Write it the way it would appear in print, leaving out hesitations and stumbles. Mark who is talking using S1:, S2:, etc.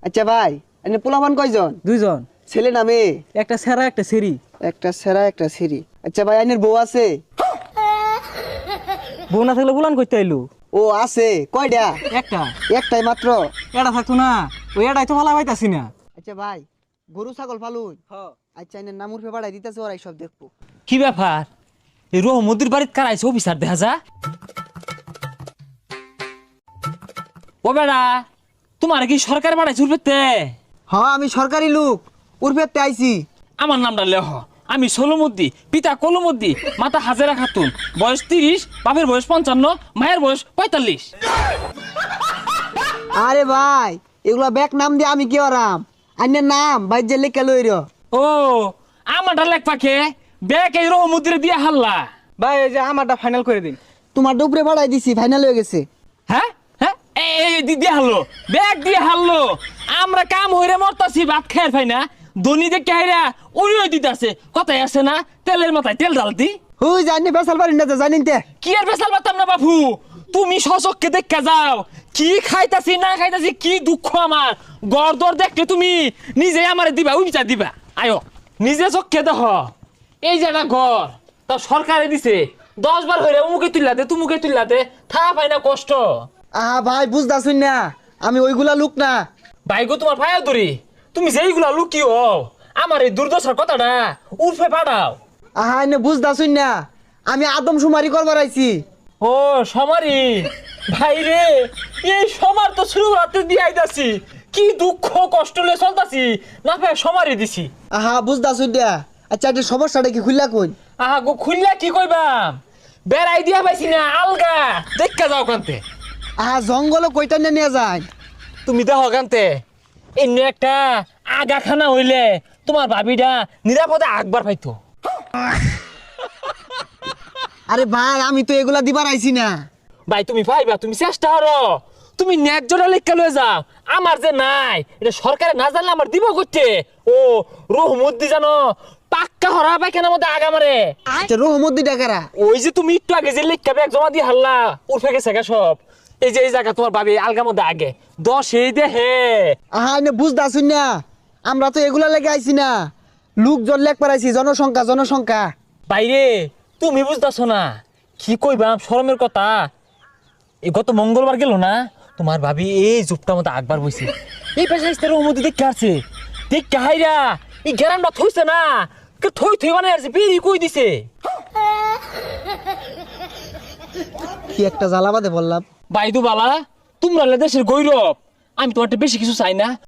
S1: আচ্ছা ভাই, এনে পোলাপান কয়জন?
S2: দুইজন,
S1: ছেলে না মেয়ে?
S2: একটা সেরা একটা সেরি।
S1: একটা সেরা একটা সিরি। আচ্ছা ভাই, আইনের বউ আছে?
S2: বউ না থাকলে বুলান করতে আইলু।
S1: ও আছে। কয়টা?
S2: একটা,
S1: একটাই মাত্র?
S2: এটা থাকতো না, ওই এটাই তো ভালো পাইতাছি না।
S1: আচ্ছা ভাই, গরু ছাগল পালুন? আচ্ছা, এনে নামুর ফে বাড়াই দিতেছে, ওরাই সব দেখবো।
S3: কি ব্যাপার? এই রহমদির বাড়িতে কার আইছে অফিসার দেখা যা। ও বেড়া, তোমার কি সরকার বাড়াইছে উঠবে?
S1: হ্যাঁ, আমি সরকারি লোক, উর্ফেতে আইছি।
S3: আমার নামটা লেহ। আমি সোলমদ্দি, পিতা কলমদ্দি, মাতা হাজেরা খাতুন, বয়স 30, বাপের বয়স 55, মায়ের বয়স 45।
S1: আরে ভাই, এগুলা ব্যাক নাম দিয়ে আমি কি আরাম? আইনের নাম ভাই যে লেখা লইর।
S3: ও, আমারটা লেখ পাখে ব্যাগ এই রহমদ্দিরে দিয়ে হাল্লা।
S2: ভাই এই যে আমারটা ফাইনাল করে দিন।
S1: তোমার ডুবরে বাড়াই দিছি, ফাইনাল হয়ে গেছে।
S3: হ্যাঁ হ্যাঁ, এই দিয়ে হারলো, ব্যাগ দিয়ে হারলো। আমরা কাম হইরে মরতাছি, ভাত খাই পাই না। ধনী দেখে হাইরা ওই দিতেছে, কথাই আছে না, তেলের মাথায় তেল ঢালতি।
S1: হুই জানি বেসাল পারি না, জানিন তে।
S3: কি আর বেসাল পারতাম না বাবু, তুমি সচককে দেখা যাও কি খাইতাছি না খাইতাছি, কি দুঃখ আমার। গড়দর দেখলে তুমি নিজে আমার দিবা, উইচা দিবা। আয়ো নিজে চোখকে দেখ, এই যে একটা ঘর, তা সরকারে দিছে 10 বার হইরে উমুকে তুললাতে তুমুকে তুললাতে, থা পাই না কষ্ট।
S1: আহা ভাই, বুঝতাছুন না, আমি ওইগুলা লোক না।
S3: ভাইগো তোমার ভাইয়া ধরি, তুমি যেইগুলা লুকিও আমার এই দুর্দশার কথাটা উর্ফে পাঠাও।
S1: আহা, এনে বুঝতাছুন না, আমি আদম সুমারি করবার আইছি।
S3: ও সমারি ভাই রে, এই সমার তো শুরু রাতে দিয়ে আইতাছি, কি দুঃখ কষ্ট লে চলতাছি, না ভাই সমারি দিছি।
S1: আহা, বুঝতাছুন না। আচ্ছা, একটা সমস্যাটা কি খুললা কই?
S3: আহা গো, খুললা কি কইবাম, বেড়াই দিয়া পাইছি না, আলগা দেখা যাও কান্তে।
S1: আহা, জঙ্গলে কইটা নিয়ে যায়।
S3: তুমি দেখো কান্তে, এমনি একটা আগাখানা হইলে তোমার ভাবিটা নিরাপদে আগবার পাইতো।
S1: আরে ভাই, আমি তো এগুলা দিবার আইছি না।
S3: ভাই তুমি পাইবা, তুমি চেষ্টা করো, তুমি ন্যায্যটা লেখা লয়ে যাও। আমার যে নাই, এটা সরকারে না জানলে আমার দিব করতে। ও রহমদ্দি জানো, পাক্কা হরা পায়খানার মধ্যে আগা মারে।
S1: আচ্ছা, রহমদ্দি ডাকারা?
S3: ওই যে তুমি একটু আগে যে লেখা ব্যাগ জমা দিয়ে হারলা, উঠে গেছে গা সব। এই যে এই জায়গা তোমার ভাবি আলগার মধ্যে আগে 10 এই দেহে।
S1: আহা, এনে বুঝতাছুন না, আমরা তো এগুলা লেগে আইছি না, লোকজন লেখ পারাইছি, জনসংখ্যা জনসংখ্যা।
S3: বাইরে তুমি বুঝতেছো না, কি কইবাম শরমের কথা। এই গত মঙ্গলবার গেল না, তোমার ভাবি এই জুপটার মধ্যে আগবার বইছে। এই পেশা ইস্তার মধ্যে দেখে আসছে, দেখে হাইরা এই গ্যারামটা থইছে না, কে থই থই বানাই আসছে, বেরি কই দিছে।
S1: কি একটা জ্বালাবাদে বললাম।
S3: বাইদু বালা, তোমরা দেশের গৌরব, আমি তোমার বেশি কিছু চাই না।